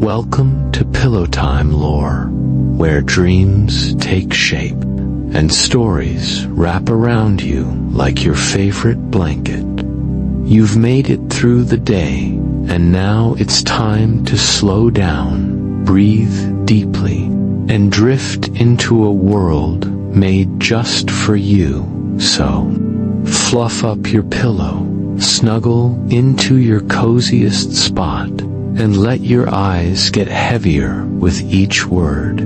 Welcome to Pillow Time Lore, where dreams take shape and stories wrap around you like your favorite blanket. You've made it through the day, and now it's time to slow down, breathe deeply, and drift into a world made just for you. So, fluff up your pillow, snuggle into your coziest spot, and let your eyes get heavier with each word.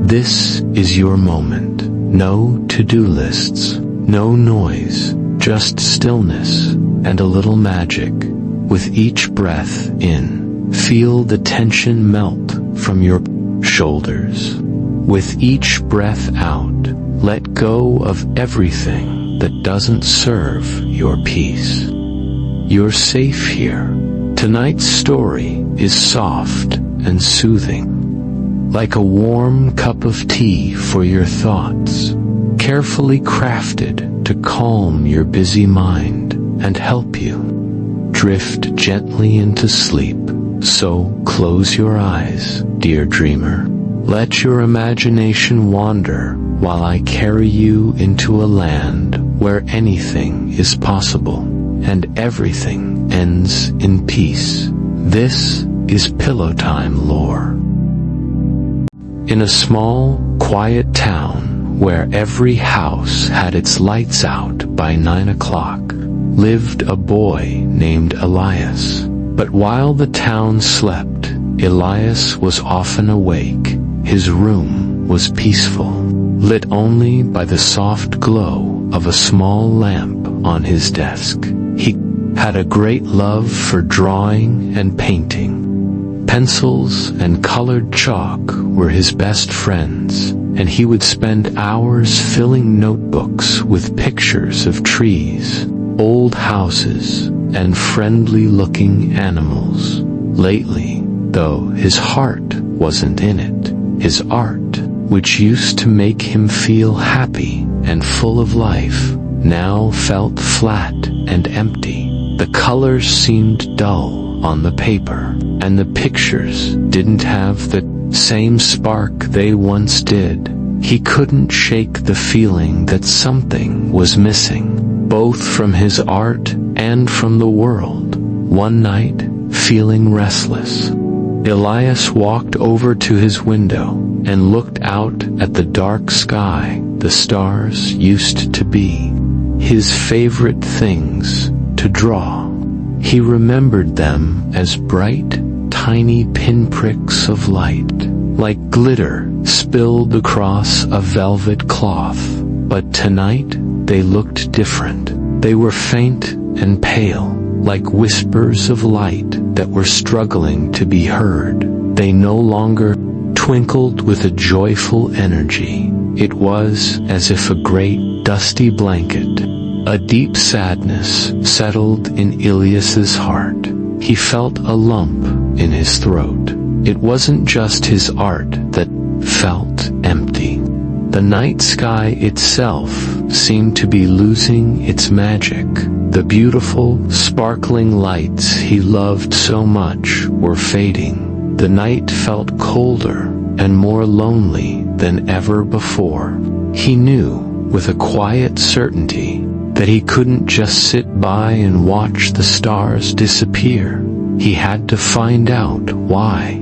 This is your moment. No to-do lists, no noise, just stillness and a little magic. With each breath in, feel the tension melt from your shoulders. With each breath out, let go of everything that doesn't serve your peace. You're safe here. Tonight's story is soft and soothing, like a warm cup of tea for your thoughts, carefully crafted to calm your busy mind and help you drift gently into sleep. So close your eyes, dear dreamer. Let your imagination wander while I carry you into a land where anything is possible and everything ends in peace. This is Pillow Time Lore. In a small, quiet town where every house had its lights out by 9 o'clock, lived a boy named Elias. But while the town slept, Elias was often awake. His room was peaceful, lit only by the soft glow of a small lamp on his desk. He had a great love for drawing and painting. Pencils and colored chalk were his best friends, and he would spend hours filling notebooks with pictures of trees, old houses, and friendly-looking animals. Lately, though, his heart wasn't in it. His art, which used to make him feel happy and full of life, now felt flat and empty. The colors seemed dull on the paper, and the pictures didn't have the same spark they once did. He couldn't shake the feeling that something was missing, both from his art and from the world. One night, feeling restless, Elias walked over to his window and looked out at the dark sky. The stars used to be his favorite things to draw. He remembered them as bright, tiny pinpricks of light, like glitter spilled across a velvet cloth. But tonight, they looked different. They were faint and pale, like whispers of light that were struggling to be heard. They no longer twinkled with a joyful energy. It was as if a great dusty blanket, a deep sadness, settled in Elias's heart. He felt a lump in his throat. It wasn't just his art that felt empty. The night sky itself seemed to be losing its magic. The beautiful, sparkling lights he loved so much were fading. The night felt colder and more lonely than ever before. He knew, with a quiet certainty, that he couldn't just sit by and watch the stars disappear. He had to find out why.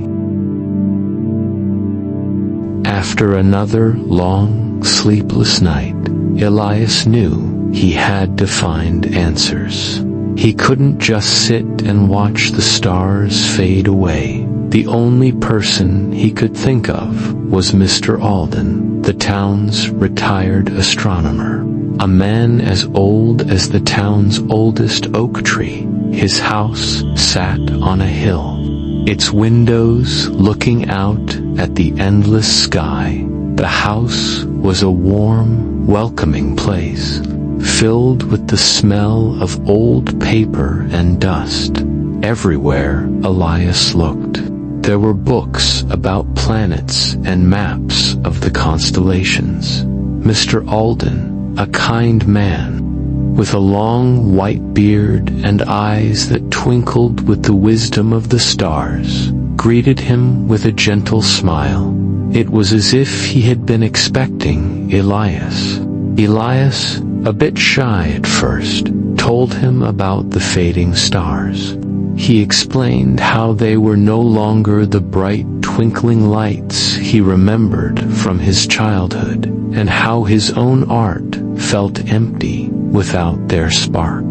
After another long, sleepless night, Elias knew he had to find answers. He couldn't just sit and watch the stars fade away. The only person he could think of was Mr. Alden, the town's retired astronomer. A man as old as the town's oldest oak tree. His house sat on a hill, its windows looking out at the endless sky. The house was a warm, welcoming place, filled with the smell of old paper and dust. Everywhere Elias looked, there were books about planets and maps of the constellations. Mr. Alden, a kind man, with a long white beard and eyes that twinkled with the wisdom of the stars, greeted him with a gentle smile. It was as if he had been expecting Elias. Elias, a bit shy at first, told him about the fading stars. He explained how they were no longer the bright, twinkling lights he remembered from his childhood, and how his own art felt empty without their spark.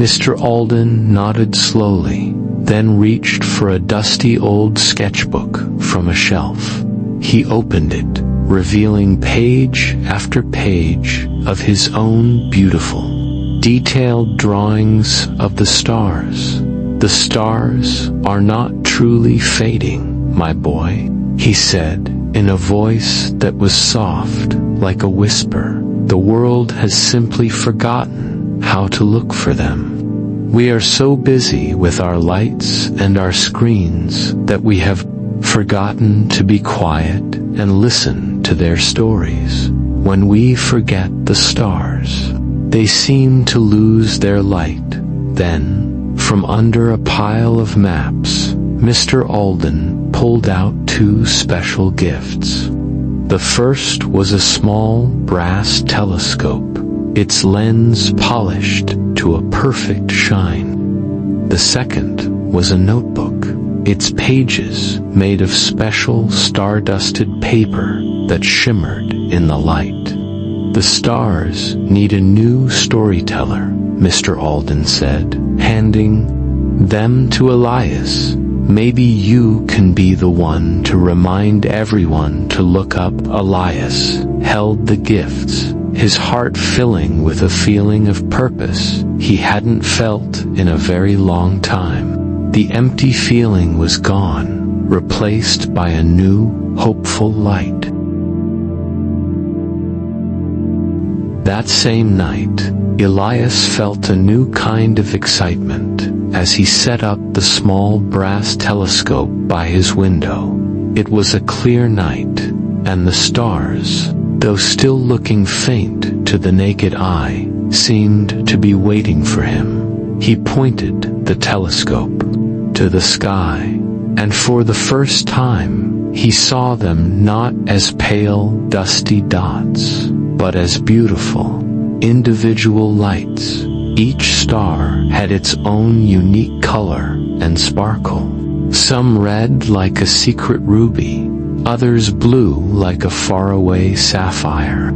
Mr. Alden nodded slowly, then reached for a dusty old sketchbook from a shelf. He opened it, revealing page after page of his own beautiful, detailed drawings of the stars. "The stars are not truly fading, my boy," he said, in a voice that was soft, like a whisper. "The world has simply forgotten how to look for them. We are so busy with our lights and our screens that we have forgotten to be quiet and listen to their stories. When we forget the stars, they seem to lose their light." Then, from under a pile of maps, Mr. Alden pulled out two special gifts. The first was a small brass telescope, its lens polished to a perfect shine. The second was a notebook, its pages made of special star-dusted paper that shimmered in the light. "The stars need a new storyteller," Mr. Alden said, handing them to Elias. "Maybe you can be the one to remind everyone to look up." Elias held the gifts, his heart filling with a feeling of purpose he hadn't felt in a very long time. The empty feeling was gone, replaced by a new, hopeful light. That same night, Elias felt a new kind of excitement as he set up the small brass telescope by his window. It was a clear night, and the stars, though still looking faint to the naked eye, seemed to be waiting for him. He pointed the telescope to the sky, and for the first time, he saw them not as pale, dusty dots, but as beautiful, individual lights. Each star had its own unique color and sparkle. Some red like a secret ruby, others blue like a faraway sapphire.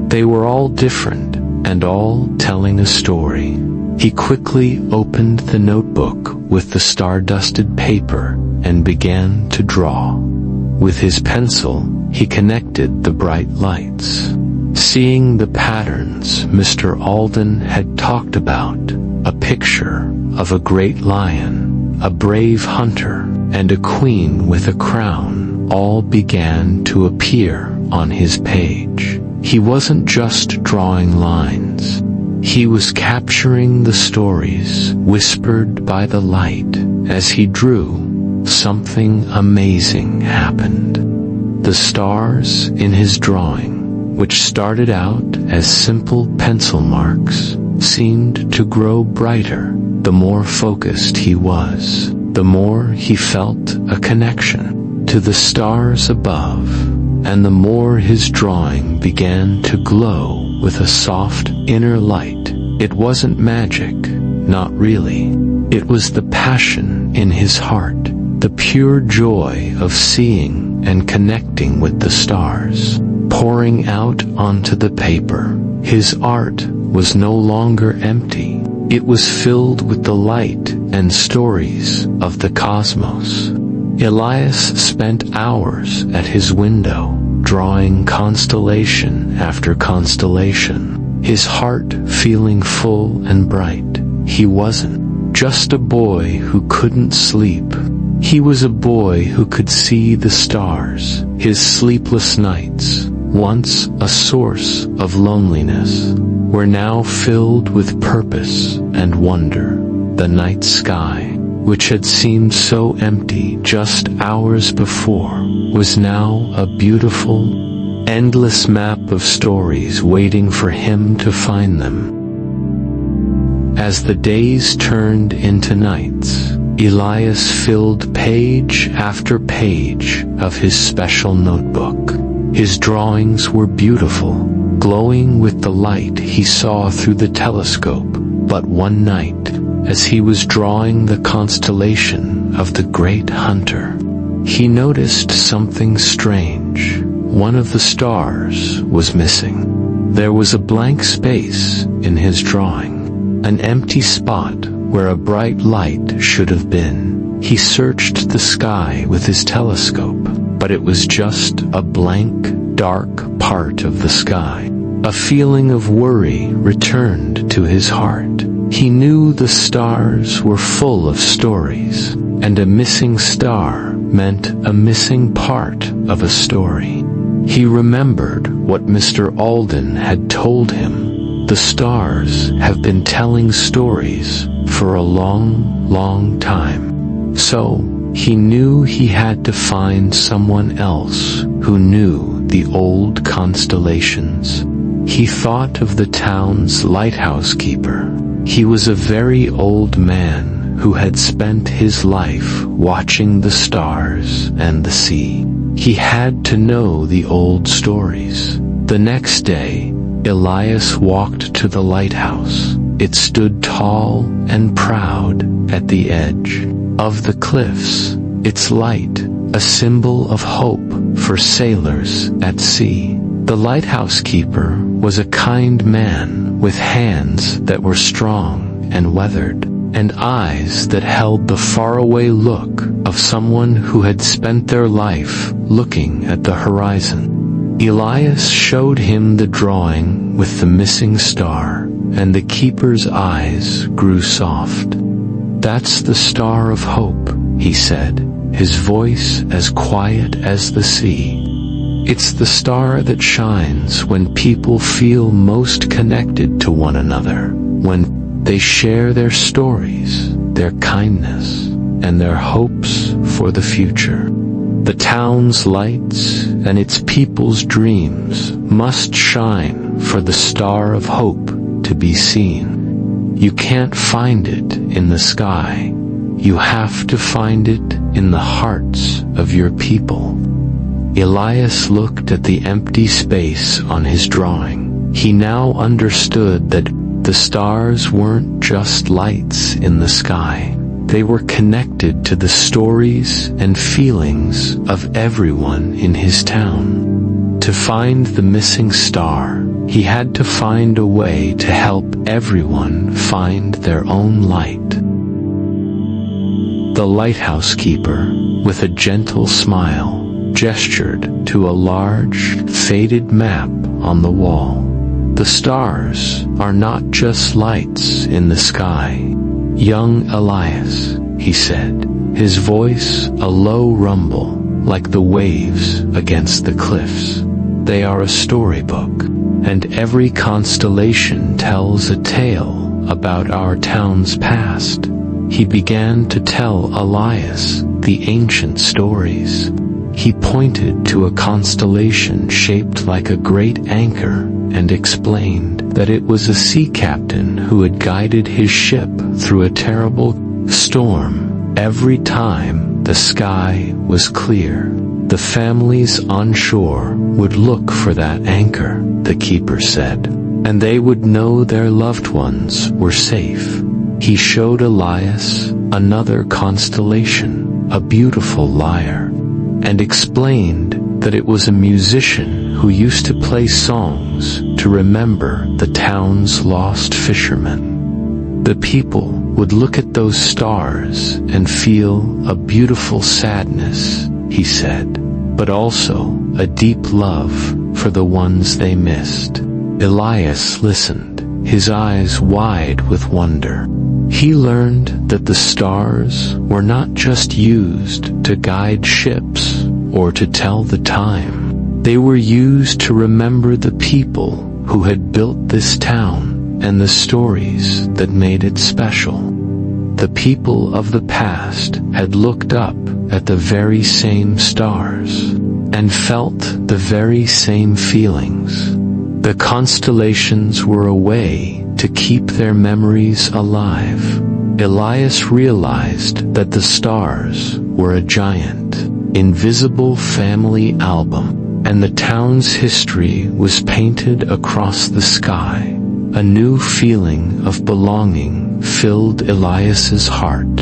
They were all different, and all telling a story. He quickly opened the notebook with the star-dusted paper and began to draw. With his pencil, he connected the bright lights. Seeing the patterns Mr. Alden had talked about, a picture of a great lion, a brave hunter, and a queen with a crown, all began to appear on his page. He wasn't just drawing lines. He was capturing the stories whispered by the light. As he drew, something amazing happened. The stars in his drawing, which started out as simple pencil marks, seemed to grow brighter. The more focused he was, the more he felt a connection to the stars above, and the more his drawing began to glow with a soft inner light. It wasn't magic, not really. It was the passion in his heart, the pure joy of seeing and connecting with the stars, pouring out onto the paper. His art was no longer empty. It was filled with the light and stories of the cosmos. Elias spent hours at his window, drawing constellation after constellation, his heart feeling full and bright. He wasn't just a boy who couldn't sleep. He was a boy who could see the stars. His sleepless nights, once a source of loneliness, were now filled with purpose and wonder. The night sky, which had seemed so empty just hours before, was now a beautiful, endless map of stories waiting for him to find them. As the days turned into nights, Elias filled page after page of his special notebook. His drawings were beautiful, glowing with the light he saw through the telescope. But one night, as he was drawing the constellation of the Great Hunter, he noticed something strange. One of the stars was missing. There was a blank space in his drawing, an empty spot where a bright light should have been. He searched the sky with his telescope, but it was just a blank, dark part of the sky. A feeling of worry returned to his heart. He knew the stars were full of stories, and a missing star meant a missing part of a story. He remembered what Mr. Alden had told him. The stars have been telling stories for a long, long time. So, he knew he had to find someone else who knew the old constellations. He thought of the town's lighthouse keeper. He was a very old man who had spent his life watching the stars and the sea. He had to know the old stories. The next day, Elias walked to the lighthouse. It stood tall and proud at the edge of the cliffs, its light a symbol of hope for sailors at sea. The lighthouse keeper was a kind man with hands that were strong and weathered, and eyes that held the faraway look of someone who had spent their life looking at the horizon. Elias showed him the drawing with the missing star, and the keeper's eyes grew soft. "That's the Star of Hope," he said, his voice as quiet as the sea. "It's the star that shines when people feel most connected to one another, when they share their stories, their kindness, and their hopes for the future. The town's lights and its people's dreams must shine for the Star of Hope to be seen. You can't find it in the sky. You have to find it in the hearts of your people." Elias looked at the empty space on his drawing. He now understood that the stars weren't just lights in the sky. They were connected to the stories and feelings of everyone in his town. To find the missing star, he had to find a way to help everyone find their own light. The lighthouse keeper, with a gentle smile, gestured to a large, faded map on the wall. "The stars are not just lights in the sky, young Elias," he said, his voice a low rumble like the waves against the cliffs. "They are a storybook, and every constellation tells a tale about our town's past." He began to tell Elias the ancient stories. He pointed to a constellation shaped like a great anchor and explained that it was a sea captain who had guided his ship through a terrible storm. Every time the sky was clear, the families on shore would look for that anchor, the keeper said, and they would know their loved ones were safe. He showed Elias another constellation, a beautiful lyre, and explained that it was a musician who used to play songs to remember the town's lost fishermen. The people would look at those stars and feel a beautiful sadness, he said, but also a deep love for the ones they missed. Elias listened, his eyes wide with wonder. He learned that the stars were not just used to guide ships or to tell the time. They were used to remember the people who had built this town and the stories that made it special. The people of the past had looked up at the very same stars and felt the very same feelings. The constellations were a way to keep their memories alive. Elias realized that the stars were a giant, invisible family album, and the town's history was painted across the sky. A new feeling of belonging filled Elias's heart.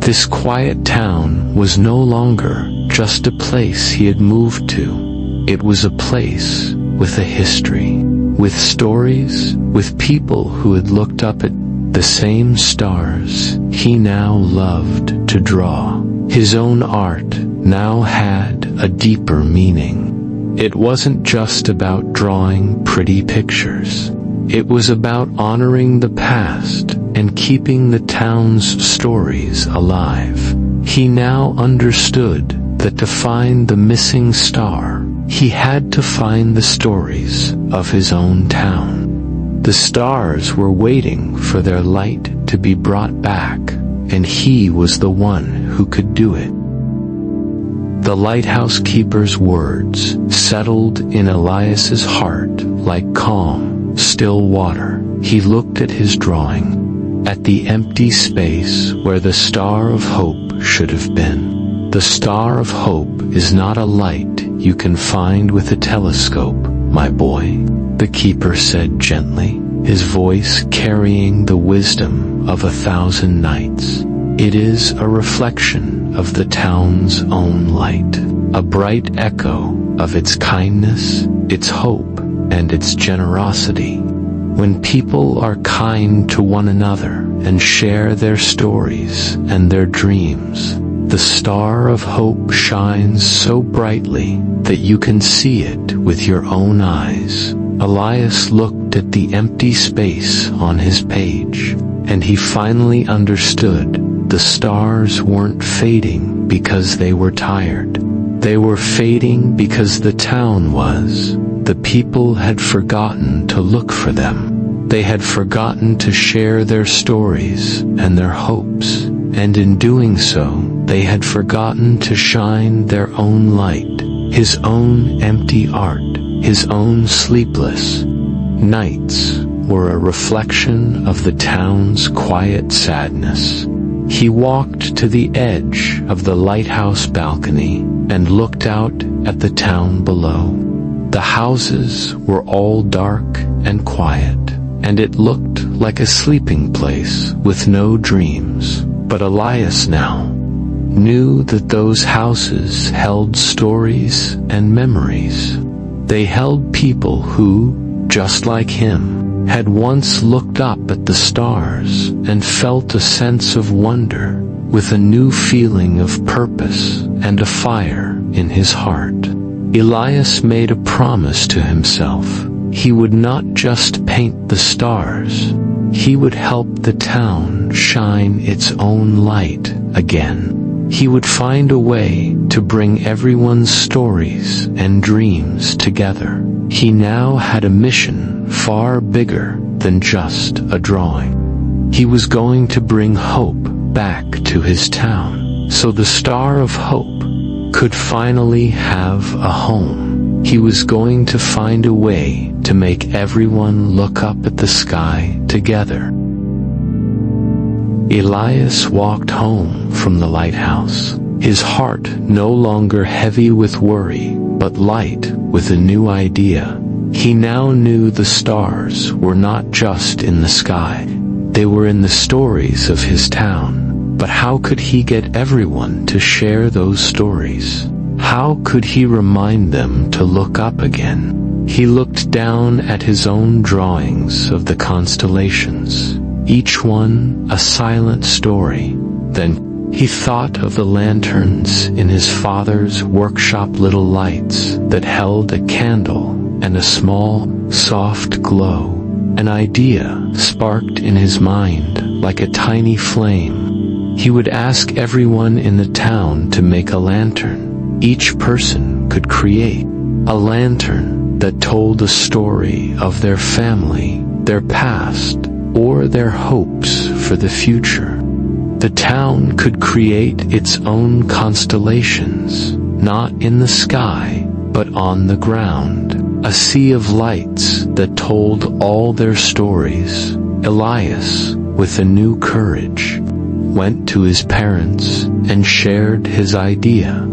This quiet town was no longer just a place he had moved to. It was a place with a history, with stories, with people who had looked up at the same stars he now loved to draw. His own art now had a deeper meaning. It wasn't just about drawing pretty pictures. It was about honoring the past and keeping the town's stories alive. He now understood that to find the missing star, he had to find the stories of his own town. The stars were waiting for their light to be brought back, and he was the one who could do it. The lighthouse keeper's words settled in Elias's heart like calm, still water. He looked at his drawing, at the empty space where the star of hope should have been. The star of hope is not a light you can find with a telescope, my boy, the keeper said gently, his voice carrying the wisdom of 1,000 nights. It is a reflection of the town's own light, a bright echo of its kindness, its hope, and its generosity. When people are kind to one another and share their stories and their dreams, the star of hope shines so brightly that you can see it with your own eyes. Elias looked at the empty space on his page, and he finally understood the stars weren't fading because they were tired. They were fading because the town was. The people had forgotten to look for them. They had forgotten to share their stories and their hopes, and in doing so, they had forgotten to shine their own light, his own empty art, his own sleepless nights were a reflection of the town's quiet sadness. He walked to the edge of the lighthouse balcony and looked out at the town below. The houses were all dark and quiet, and it looked like a sleeping place with no dreams. But Elias now knew that those houses held stories and memories. They held people who, just like him, had once looked up at the stars and felt a sense of wonder, with a new feeling of purpose and a fire in his heart. Elias made a promise to himself. He would not just paint the stars, he would help the town shine its own light again. He would find a way to bring everyone's stories and dreams together. He now had a mission far bigger than just a drawing. He was going to bring hope back to his town, so the star of hope could finally have a home. He was going to find a way to make everyone look up at the sky together. Elias walked home from the lighthouse, his heart no longer heavy with worry, but light with a new idea. He now knew the stars were not just in the sky, they were in the stories of his town. But how could he get everyone to share those stories? How could he remind them to look up again? He looked down at his own drawings of the constellations, each one a silent story. Then he thought of the lanterns in his father's workshop, little lights that held a candle and a small, soft glow. An idea sparked in his mind like a tiny flame. He would ask everyone in the town to make a lantern. Each person could create a lantern that told a story of their family, their past, or their hopes for the future. The town could create its own constellations, not in the sky, but on the ground, a sea of lights that told all their stories. Elias, with a new courage, went to his parents and shared his idea.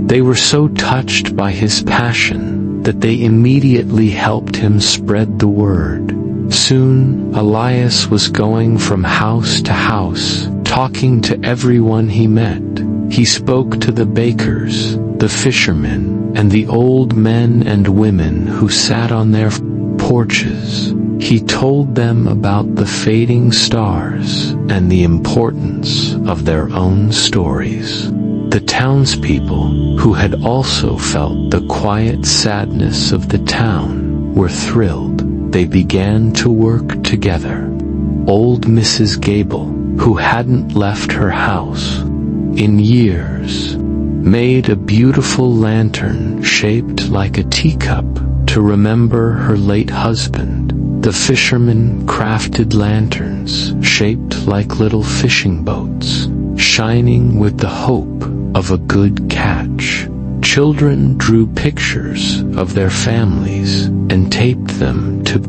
They were so touched by his passion that they immediately helped him spread the word. Soon, Elias was going from house to house, talking to everyone he met. He spoke to the bakers, the fishermen, and the old men and women who sat on their porches. He told them about the fading stars and the importance of their own stories. The townspeople, who had also felt the quiet sadness of the town, were thrilled. They began to work together. Old Mrs. Gable, who hadn't left her house in years, made a beautiful lantern shaped like a teacup to remember her late husband. The fishermen crafted lanterns shaped like little fishing boats, shining with the hope of a good catch. Children drew pictures of their families and taped them to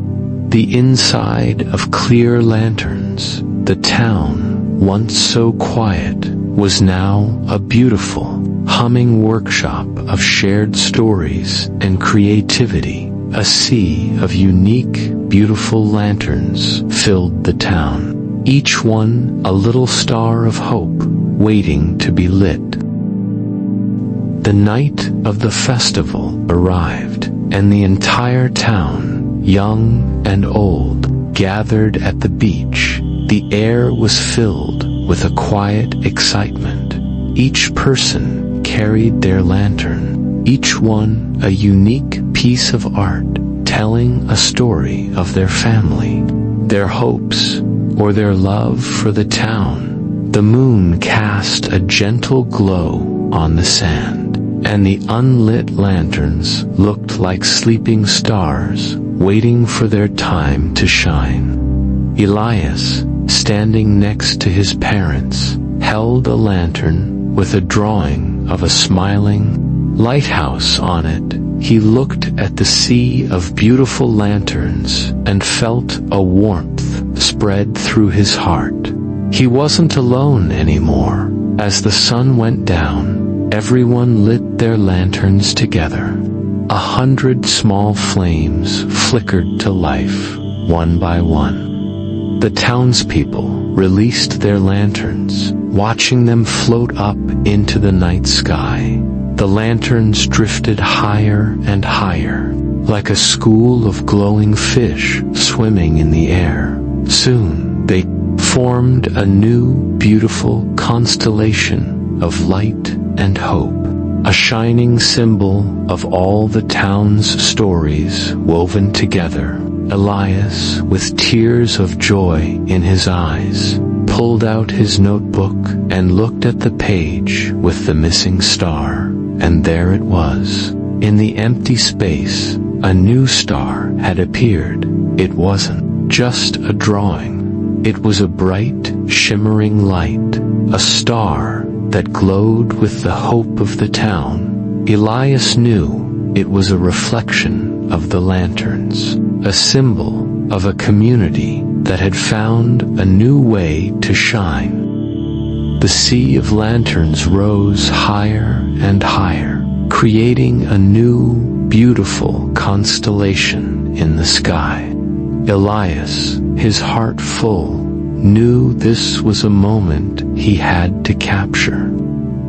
the inside of clear lanterns. The town, once so quiet, was now a beautiful, humming workshop of shared stories and creativity. A sea of unique, beautiful lanterns filled the town, each one a little star of hope waiting to be lit. The night of the festival arrived, and the entire town, young and old, gathered at the beach. The air was filled with a quiet excitement. Each person carried their lantern, each one a unique piece of art, telling a story of their family, their hopes, or their love for the town. The moon cast a gentle glow on the sand, and the unlit lanterns looked like sleeping stars, waiting for their time to shine. Elias, standing next to his parents, held a lantern with a drawing of a smiling lighthouse on it. He looked at the sea of beautiful lanterns and felt a warmth spread through his heart. He wasn't alone anymore. As the sun went down, everyone lit their lanterns together. 100 small flames flickered to life, one by one. The townspeople released their lanterns, watching them float up into the night sky. The lanterns drifted higher and higher, like a school of glowing fish swimming in the air. Soon, they formed a new, beautiful constellation of light and hope, a shining symbol of all the town's stories woven together. Elias, with tears of joy in his eyes, pulled out his notebook and looked at the page with the missing star. And there it was. In the empty space, a new star had appeared. It wasn't just a drawing. It was a bright, shimmering light, a star that glowed with the hope of the town. Elias knew it was a reflection of the lanterns, a symbol of a community that had found a new way to shine. The sea of lanterns rose higher and higher, creating a new, beautiful constellation in the sky. Elias, his heart full, knew this was a moment he had to capture.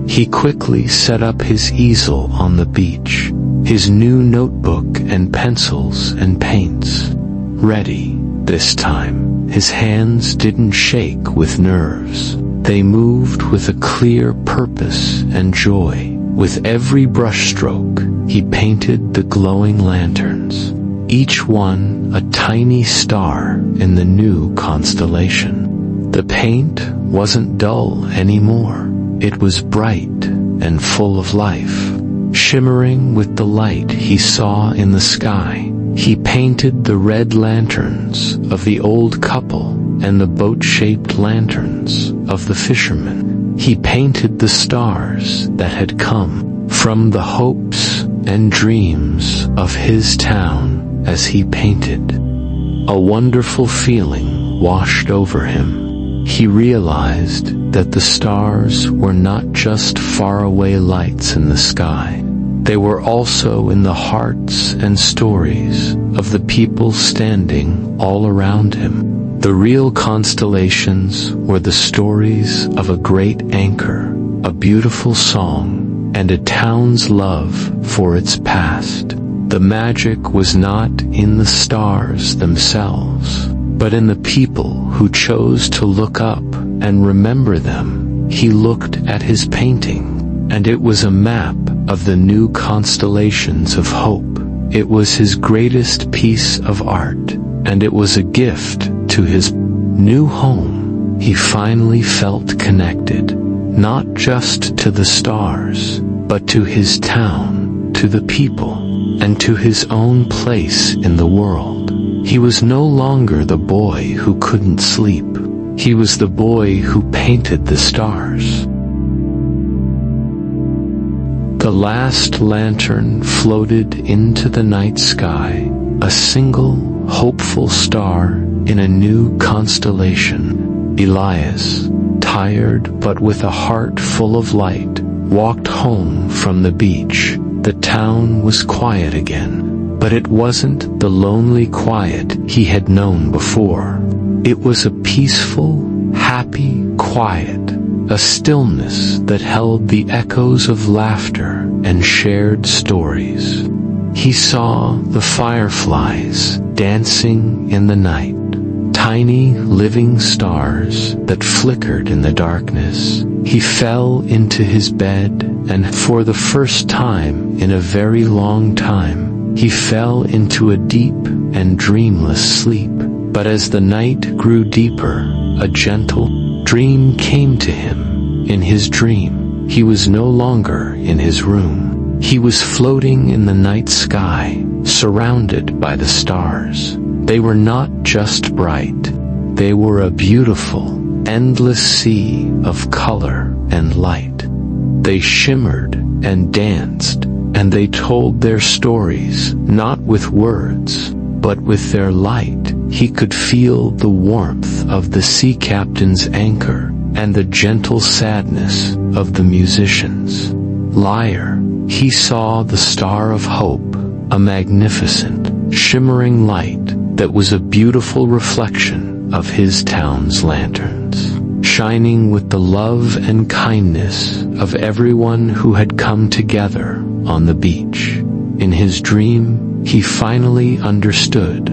He quickly set up his easel on the beach, his new notebook and pencils and paints. Ready, this time, his hands didn't shake with nerves. They moved with a clear purpose and joy. With every brushstroke, he painted the glowing lanterns, each one a tiny star in the new constellation. The paint wasn't dull anymore. It was bright and full of life, shimmering with the light he saw in the sky. He painted the red lanterns of the old couple and the boat-shaped lanterns of the fishermen. He painted the stars that had come from the hopes and dreams of his town as he painted. A wonderful feeling washed over him. He realized that the stars were not just faraway lights in the sky. They were also in the hearts and stories of the people standing all around him. The real constellations were the stories of a great anchor, a beautiful song, and a town's love for its past. The magic was not in the stars themselves, but in the people who chose to look up and remember them. He looked at his painting, and it was a map of the new constellations of hope. It was his greatest piece of art, and it was a gift to his new home. He finally felt connected, not just to the stars, but to his town, to the people, and to his own place in the world. He was no longer the boy who couldn't sleep. He was the boy who painted the stars. The last lantern floated into the night sky, a single, hopeful star in a new constellation. Elias, tired but with a heart full of light, walked home from the beach. The town was quiet again, but it wasn't the lonely quiet he had known before. It was a peaceful, happy quiet, a stillness that held the echoes of laughter and shared stories. He saw the fireflies dancing in the night, tiny living stars that flickered in the darkness. He fell into his bed, and for the first time in a very long time, he fell into a deep and dreamless sleep. But as the night grew deeper, a gentle dream came to him. In his dream, he was no longer in his room. He was floating in the night sky, surrounded by the stars. They were not just bright. They were a beautiful, endless sea of color and light. They shimmered and danced, and they told their stories, not with words, but with their light. He could feel the warmth of the sea captain's anchor and the gentle sadness of the musician's lyre. He saw the star of hope, a magnificent, shimmering light that was a beautiful reflection of his town's lanterns, shining with the love and kindness of everyone who had come together on the beach. In his dream, he finally understood.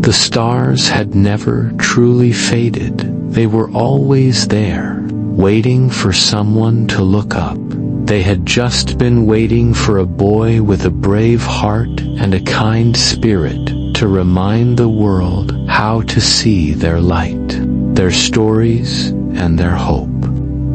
The stars had never truly faded. They were always there, waiting for someone to look up. They had just been waiting for a boy with a brave heart and a kind spirit to remind the world how to see their light, their stories, and their hope.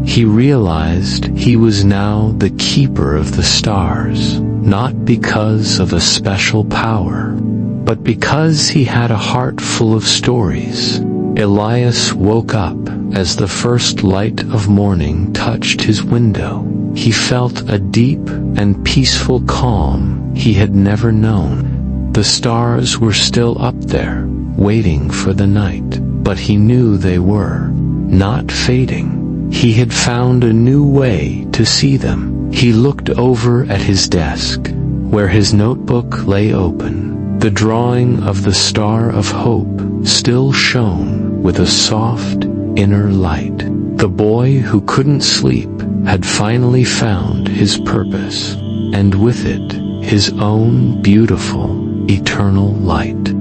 He realized he was now the keeper of the stars, not because of a special power, but because he had a heart full of stories. Elias woke up as the first light of morning touched his window. He felt a deep and peaceful calm he had never known. The stars were still up there, waiting for the night, but he knew they were not fading. He had found a new way to see them. He looked over at his desk, where his notebook lay open. The drawing of the Star of Hope still shone with a soft, inner light. The boy who couldn't sleep had finally found his purpose, and with it, his own beautiful, eternal light.